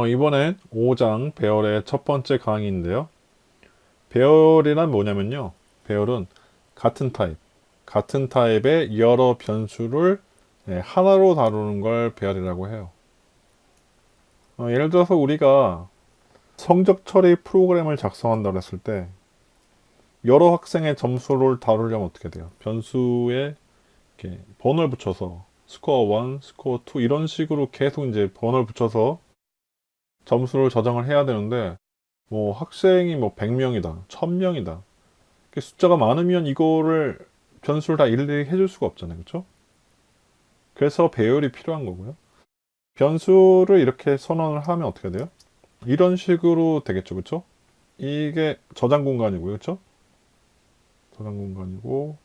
이번엔 5장 배열의 첫 번째 강의인데요. 배열이란 뭐냐면요. 배열은 같은 타입의 여러 변수를 하나로 다루는 걸 배열이라고 해요. 예를 들어서 우리가 성적 처리 프로그램을 작성한다고 했을 때 여러 학생의 점수를 다루려면 어떻게 돼요? 변수에 이렇게 번호를 붙여서 스코어 1, 스코어 2 이런 식으로 계속 이제 번호를 붙여서 점수를 저장을 해야 되는데 뭐 학생이 뭐 100명이다, 1000명이다. 숫자가 많으면 이거를 변수를 다 일일이 해줄 수가 없잖아요. 그렇죠? 그래서 배열이 필요한 거고요. 변수를 이렇게 선언을 하면 어떻게 돼요? 이런 식으로 되겠죠. 그렇죠? 이게 저장 공간이고요. 그렇죠? 저장 공간이고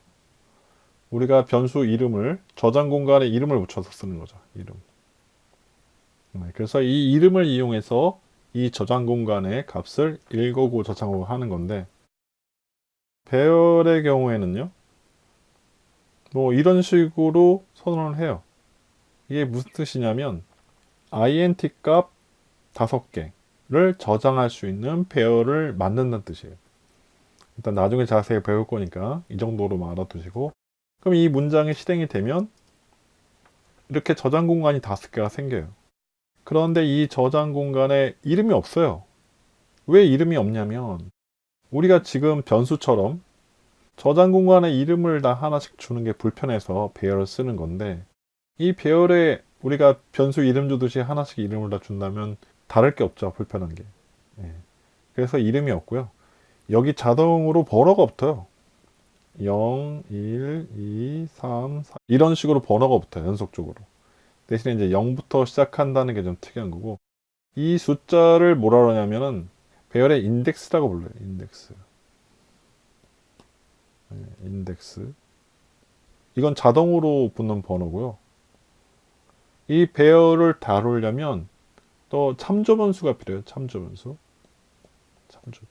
우리가 변수 이름을 저장 공간에 이름을 붙여서 쓰는 거죠. 이름. 그래서 이 이름을 이용해서 이 저장 공간의 값을 읽고 저장하고 하는 건데 배열의 경우에는요. 뭐 이런 식으로 선언을 해요. 이게 무슨 뜻이냐면 int 값 5개를 저장할 수 있는 배열을 만든다는 뜻이에요. 일단 나중에 자세히 배울 거니까 이 정도로만 알아두시고 그럼 이 문장이 실행이 되면 이렇게 저장 공간이 5개가 생겨요. 그런데 이 저장 공간에 이름이 없어요. 왜 이름이 없냐면 우리가 지금 변수처럼 저장 공간에 이름을 다 하나씩 주는 게 불편해서 배열을 쓰는 건데 이 배열에 우리가 변수 이름 주듯이 하나씩 이름을 다 준다면 다를 게 없죠. 불편한 게. 예. 그래서 이름이 없고요. 여기 자동으로 번호가 없어요. 0, 1, 2, 3, 4 이런 식으로 번호가 붙어요. 연속적으로. 대신에 이제 0부터 시작한다는 게 좀 특이한 거고 이 숫자를 뭐라 그러냐면은 배열의 인덱스라고 불러요. 인덱스. 인덱스. 이건 자동으로 붙는 번호고요. 이 배열을 다루려면 또 참조 변수가 필요해요. 참조 변수. 참조.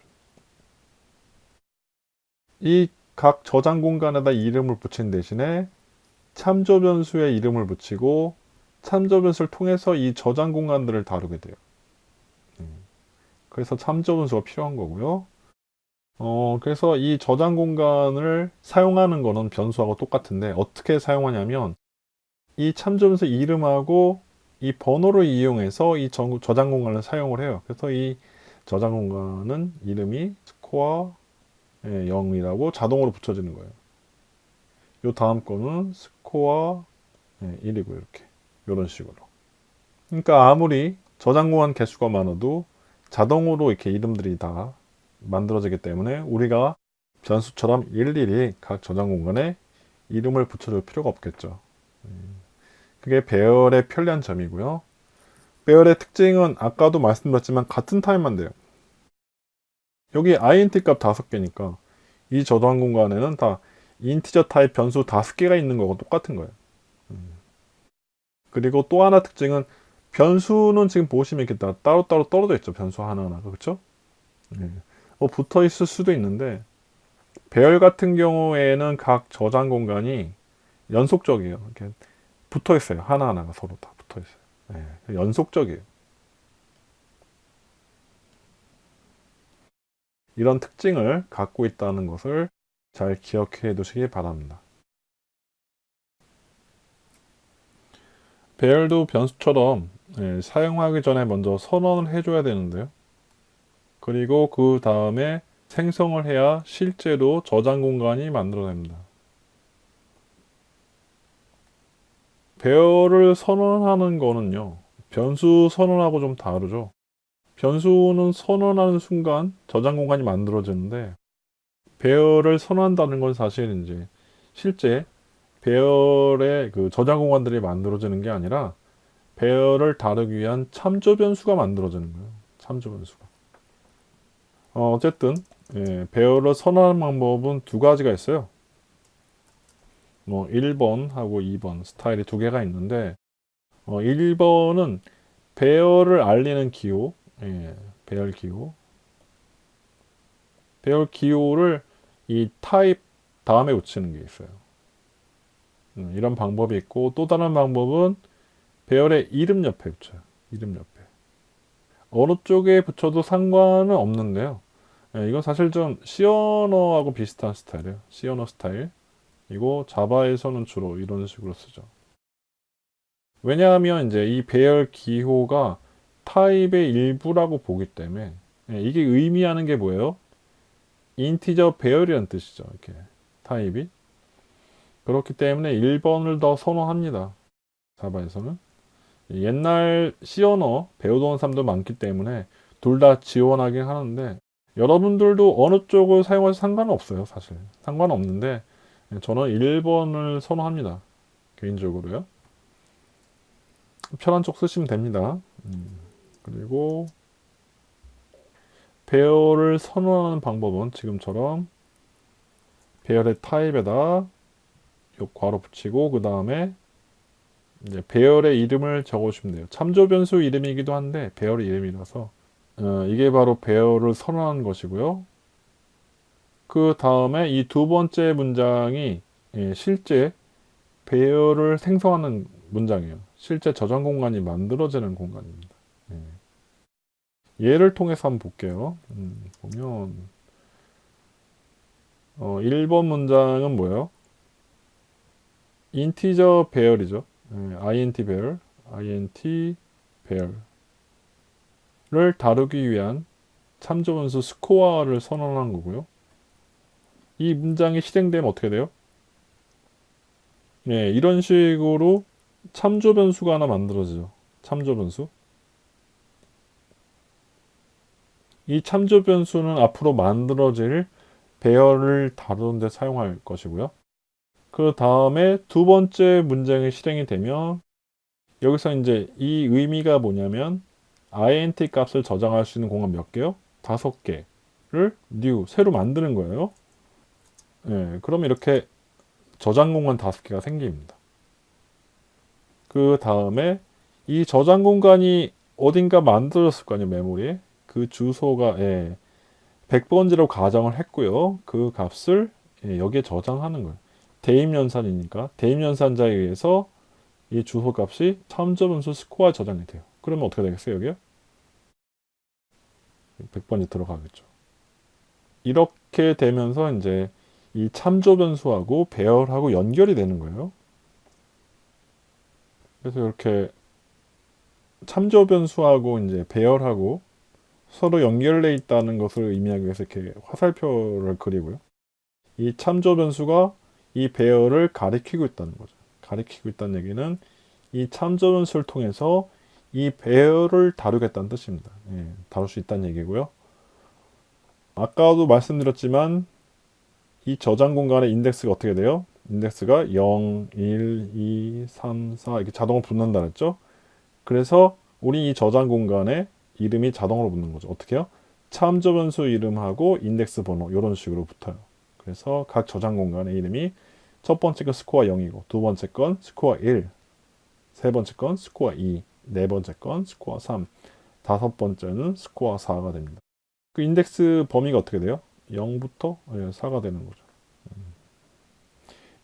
이 각 저장 공간에다 이름을 붙인 대신에 참조 변수에 이름을 붙이고 참조 변수를 통해서 이 저장 공간들을 다루게 돼요. 그래서 참조 변수가 필요한 거고요. 그래서 이 저장 공간을 사용하는 거는 변수하고 똑같은데 어떻게 사용하냐면 이 참조 변수 이름하고 이 번호를 이용해서 이 저장 공간을 사용을 해요. 그래서 이 저장 공간은 이름이 스코어 0이라고 자동으로 붙여지는 거예요. 요 다음 거는 스코어 1이고 이렇게 이런 식으로. 그러니까 아무리 저장 공간 개수가 많아도 자동으로 이렇게 이름들이 다 만들어지기 때문에 우리가 변수처럼 일일이 각 저장 공간에 이름을 붙여줄 필요가 없겠죠. 그게 배열의 편리한 점이고요. 배열의 특징은 아까도 말씀드렸지만 같은 타입만 돼요. 여기 int 값 5개니까 이 저장 공간에는 다 인티저 타입 변수 5개가 있는 거고 똑같은 거예요. 그리고 또 하나 특징은 변수는 지금 보시면 이렇게 따로따로 떨어져 있죠. 변수 하나하나. 그렇죠? 네. 붙어 있을 수도 있는데 배열 같은 경우에는 각 저장 공간이 연속적이에요. 이렇게 붙어 있어요. 하나하나가 서로 다 붙어 있어요. 네. 연속적이에요. 이런 특징을 갖고 있다는 것을 잘 기억해 두시기 바랍니다. 배열도 변수처럼 사용하기 전에 먼저 선언을 해줘야 되는데요. 그리고 그 다음에 생성을 해야 실제로 저장 공간이 만들어집니다. 배열을 선언하는 거는요, 변수 선언하고 좀 다르죠. 변수는 선언하는 순간 저장 공간이 만들어지는데, 배열을 선언한다는 건 사실 이제 실제 배열의 그 저장 공간들이 만들어지는 게 아니라 배열을 다루기 위한 참조 변수가 만들어지는 거예요. 참조 변수가. 어쨌든 배열을 선언하는 방법은 두 가지가 있어요. 뭐 1번하고 2번 스타일이 두 개가 있는데 1번은 배열을 알리는 기호, 배열 기호. 배열 기호를 이 타입 다음에 붙이는 게 있어요. 이런 방법이 있고 또 다른 방법은 배열의 이름 옆에 붙여요. 이름 옆에. 어느 쪽에 붙여도 상관은 없는데요. 예, 이건 사실 좀 C 언어하고 비슷한 스타일이에요. C 언어 스타일. 이거 자바에서는 주로 이런 식으로 쓰죠. 왜냐하면 이제 이 배열 기호가 타입의 일부라고 보기 때문에 예, 이게 의미하는 게 뭐예요? 인티저 배열이라는 뜻이죠. 이렇게 타입이. 그렇기 때문에 1번을 더 선호합니다. 자바에서는. 옛날 C 언어 배우던 사람도 많기 때문에 둘 다 지원하긴 하는데 여러분들도 어느 쪽을 사용해도 상관은 없어요. 사실. 상관은 없는데 저는 1번을 선호합니다. 개인적으로요. 편한 쪽 쓰시면 됩니다. 그리고 배열을 선호하는 방법은 지금처럼 배열의 타입에다 요 괄호 붙이고 그 다음에 이제 배열의 이름을 적어주시면 돼요. 참조 변수 이름이기도 한데 배열의 이름이라서 이게 바로 배열을 선언하는 것이고요. 그 다음에 이 두 번째 문장이 실제 배열을 생성하는 문장이에요. 실제 저장 공간이 만들어지는 공간입니다. 예를 통해서 한번 볼게요. 보면 1번 문장은 뭐예요? 인티저 배열이죠. int 배열, int 배열을 다루기 위한 참조 변수 스코어를 선언한 거고요. 이 문장이 실행되면 어떻게 돼요? 네, 이런 식으로 참조 변수가 하나 만들어지죠. 참조 변수. 이 참조 변수는 앞으로 만들어질 배열을 다루는 데 사용할 것이고요. 그 다음에 두 번째 문장이 실행이 되면 여기서 이제 이 의미가 뭐냐면 int 값을 저장할 수 있는 공간 몇 개요? 5개를 new 새로 만드는 거예요. 예, 그럼 이렇게 저장 공간 5개가 생깁니다. 그 다음에 이 저장 공간이 어딘가 만들어졌을 거 아니에요, 메모리에. 그 주소가 100번지라고 가정을 했고요. 그 값을 여기에 저장하는 거예요. 대입연산이니까 대입연산자에 의해서 이 주소 값이 참조변수 스코어 저장이 돼요. 그러면 어떻게 되겠어요, 여기요? 100번이 들어가겠죠. 이렇게 되면서 이제 이 참조 변수하고 배열하고 연결이 되는 거예요. 그래서 이렇게 참조 변수하고 이제 배열하고 서로 연결돼 있다는 것을 의미하기 위해서 이렇게 화살표를 그리고요. 이 참조 변수가 이 배열을 가리키고 있다는 거죠. 가리키고 있다는 얘기는 이 참조 변수를 통해서 이 배열을 다루겠다는 뜻입니다. 다룰 수 있다는 얘기고요. 아까도 말씀드렸지만 이 저장 공간의 인덱스가 어떻게 돼요? 인덱스가 0, 1, 2, 3, 4 이렇게 자동으로 붙는다 그랬죠? 그래서 우리 이 저장 공간에 이름이 자동으로 붙는 거죠. 어떻게 해요? 참조 변수 이름하고 인덱스 번호 이런 식으로 붙어요. 그래서 각 저장 공간의 이름이 첫 번째 건 스코어 0이고 두 번째 건 스코어 1, 세 번째 건 스코어 2, 네 번째 건 스코어 3, 다섯 번째는 스코어 4가 됩니다. 그 인덱스 범위가 어떻게 돼요? 0부터 4가 되는 거죠.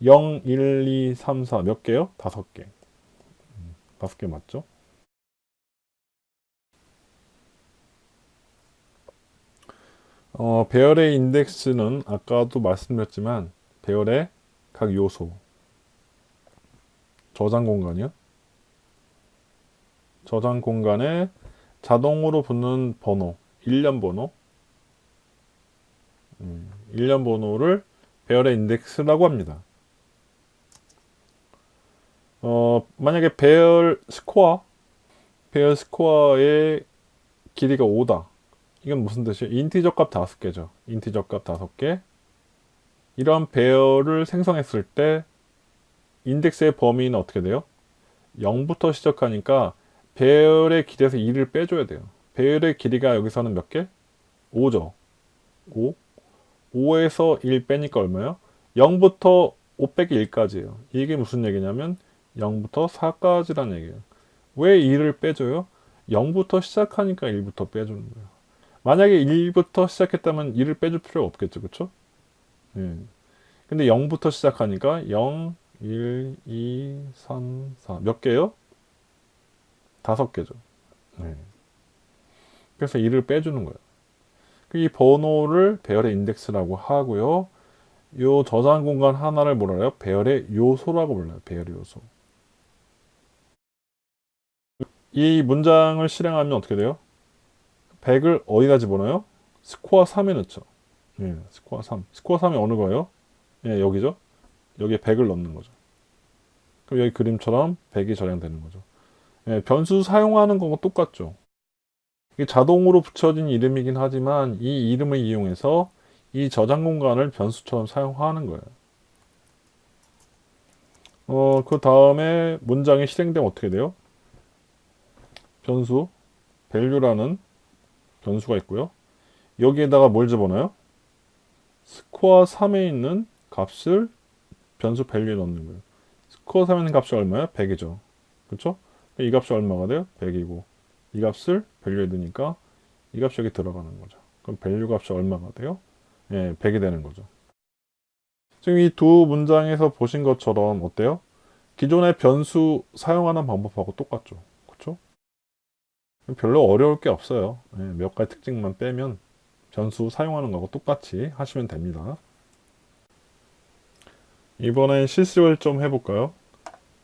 0, 1, 2, 3, 4 몇 개요? 5개. 5개 맞죠? 배열의 인덱스는 아까도 말씀드렸지만 배열의 각 요소, 저장 공간이요. 저장 공간에 자동으로 붙는 번호, 일련 번호, 일련 번호를 배열의 인덱스라고 합니다. 만약에 배열 스코어의 길이가 5다. 이건 무슨 뜻이에요? 인티저 값 5개죠. 인티저 값 5개. 이런 배열을 생성했을 때 인덱스의 범위는 어떻게 돼요? 0부터 시작하니까 배열의 길이에서 2를 빼줘야 돼요. 배열의 길이가 여기서는 몇 개? 5죠. 5. 5에서 1 빼니까 얼마예요? 0부터 5 빼기 1까지예요. 이게 무슨 얘기냐면 0부터 4까지란 얘기예요. 왜 2를 빼줘요? 0부터 시작하니까 1부터 빼주는 거예요. 만약에 1부터 시작했다면 2를 빼줄 필요가 없겠죠. 그쵸? 예. 근데 0부터 시작하니까 0, 1, 2, 3, 4. 몇 개요? 5개죠. 네. 그래서 2를 빼주는 거예요. 이 번호를 배열의 인덱스라고 하고요. 요 저장 공간 하나를 뭐라 해요? 배열의 요소라고 불러요. 배열의 요소. 이 문장을 실행하면 어떻게 돼요? 100을 어디다 집어넣어요? 스코어 3에 넣죠. 예, 스코어 3. 스코어 3이 어느 거예요? 예, 여기죠. 여기에 100을 넣는 거죠. 그럼 여기 그림처럼 100이 저장되는 거죠. 예, 변수 사용하는 거고 똑같죠. 이게 자동으로 붙여진 이름이긴 하지만 이 이름을 이용해서 이 저장 공간을 변수처럼 사용하는 거예요. 그 다음에 문장이 실행되면 어떻게 돼요? 변수, value라는 변수가 있고요. 여기에다가 뭘 집어넣어요? 스코어 3에 있는 값을 변수 value에 넣는 거예요. 스코어 3에 있는 값이 얼마예요? 100이죠. 그렇죠? 이 값이 얼마가 돼요? 100이고 이 값을 value에 넣으니까 이 값이 여기 들어가는 거죠. 그럼 value 값이 얼마가 돼요? 예, 100이 되는 거죠. 지금 이 두 문장에서 보신 것처럼 어때요? 기존의 변수 사용하는 방법하고 똑같죠. 그렇죠? 별로 어려울 게 없어요. 예, 몇 가지 특징만 빼면 변수 사용하는 거하고 똑같이 하시면 됩니다. 이번엔 실습을 좀 해볼까요?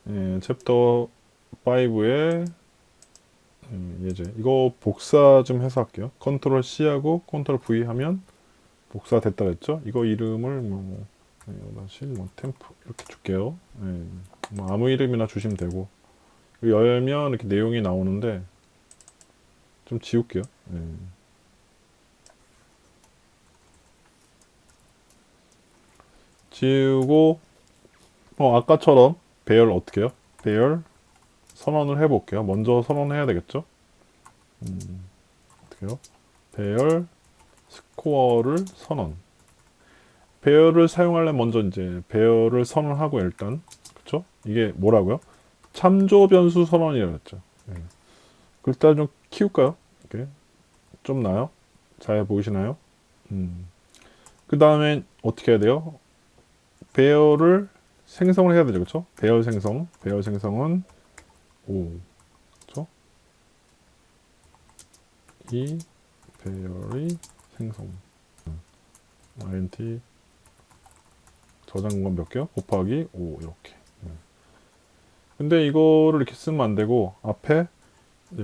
예, 챕터 5의 예제. 이거 복사 좀 해서 할게요. 컨트롤 C하고 컨트롤 V 하면 복사 됐다 그랬죠? 이거 이름을 다시 템프 이렇게 줄게요. 예, 아무 이름이나 주시면 되고 열면 이렇게 내용이 나오는데 좀 지울게요. 예. 지우고 아까처럼 배열 어떻게 해요? 배열 선언을 해볼게요. 먼저 선언해야 되겠죠? 어떻게 해요? 배열 스코어를 선언. 배열을 사용하려면 먼저 이제 배열을 선언하고 일단 그쵸? 이게 뭐라고요? 참조 변수 선언이라고 했죠. 예. 일단 좀 키울까요? 이렇게 좀 나요? 잘 보이시나요? 그 다음에 어떻게 해야 돼요? 배열을 생성을 해야 되죠, 그렇죠? 배열 생성, 배열 생성은 5, 그렇죠? 이 배열의 생성, int 저장 공간 몇 개요? 곱하기 5 이렇게. 근데 이거를 이렇게 쓰면 안 되고 앞에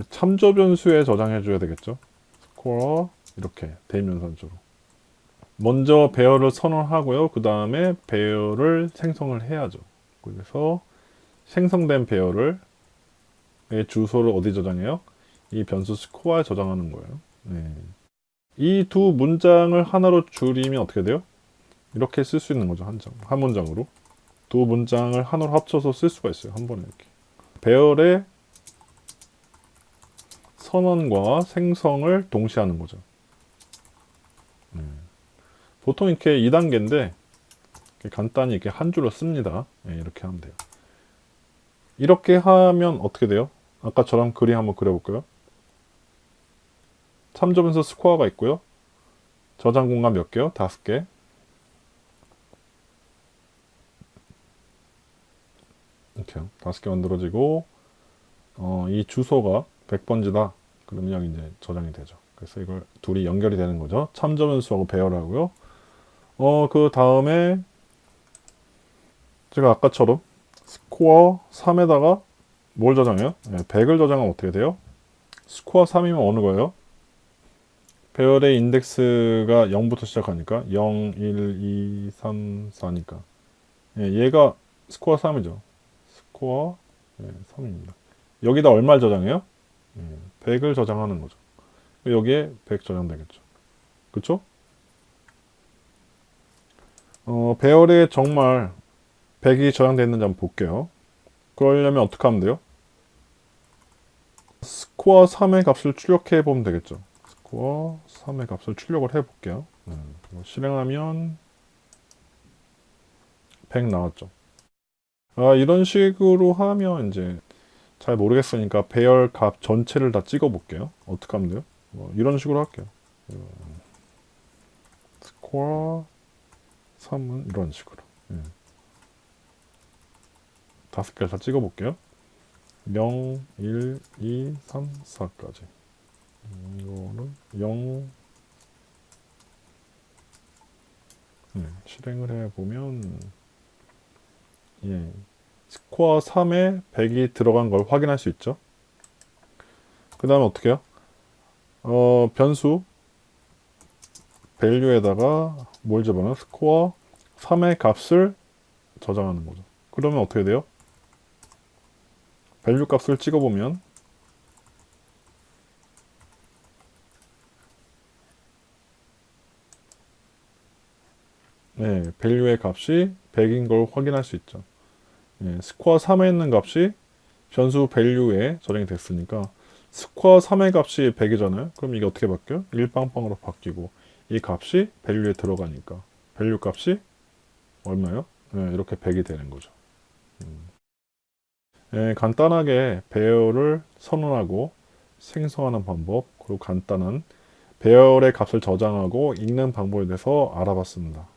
참조 변수에 저장해 줘야 되겠죠? 스코어 이렇게 대면선적으로. 먼저 배열을 선언하고요. 그 다음에 배열을 생성을 해야죠. 그래서 생성된 배열을 주소를 어디 저장해요? 이 변수 스코어에 저장하는 거예요. 네. 이 두 문장을 하나로 줄이면 어떻게 돼요? 이렇게 쓸 수 있는 거죠. 한 문장으로. 두 문장을 하나로 합쳐서 쓸 수가 있어요. 한 번에 이렇게. 배열의 선언과 생성을 동시에 하는 거죠. 보통 이렇게 2단계인데 간단히 이렇게 한 줄로 씁니다. 이렇게 하면 돼요. 이렇게 하면 어떻게 돼요? 아까처럼 그림 한번 그려볼까요? 참조변수 스코어가 있고요. 저장 공간 몇 개요? 5개. 이렇게요. 5개 만들어지고 이 주소가 100번지다. 그러면 이제 저장이 되죠. 그래서 이걸 둘이 연결이 되는 거죠. 참조변수하고 배열하고요. 그 다음에 제가 아까처럼 스코어 3에다가 뭘 저장해요? 100을 저장하면 어떻게 돼요? 스코어 3이면 어느 거예요? 배열의 인덱스가 0부터 시작하니까 0, 1, 2, 3, 4니까 얘가 스코어 3이죠. 스코어 3입니다. 여기다 얼마를 저장해요? 100을 저장하는 거죠. 여기에 100 저장되겠죠. 그쵸? 배열에 정말 100이 저장되어 있는지 한번 볼게요. 그러려면 어떻게 하면 돼요? 스코어 3의 값을 출력해 보면 되겠죠. 스코어 3의 값을 출력을 해 볼게요. 실행하면 100 나왔죠. 이런 식으로 하면 이제 잘 모르겠으니까 배열 값 전체를 다 찍어 볼게요. 어떻게 하면 돼요? 이런 식으로 할게요. 스코어 3은 이런 식으로 5개를 다 찍어 볼게요. 0, 1, 2, 3, 4까지. 이거는 0 실행을 해보면 예, 스코어 3에 100이 들어간 걸 확인할 수 있죠. 그 다음에 어떻게 해요? 변수 value에다가 뭘 집어넣어요? 스코어 3의 값을 저장하는 거죠. 그러면 어떻게 돼요? value 값을 찍어보면 네, value의 값이 100인 걸 확인할 수 있죠. 스코어 3에 있는 값이 변수 value에 저장이 됐으니까 스코어 3의 값이 100이잖아요. 그럼 이게 어떻게 바뀌어요? 일빵빵으로 바뀌고 이 값이 value에 들어가니까 value 값이 얼마예요? 이렇게 100이 되는 거죠. 간단하게 배열을 선언하고 생성하는 방법, 그리고 간단한 배열의 값을 저장하고 읽는 방법에 대해서 알아봤습니다.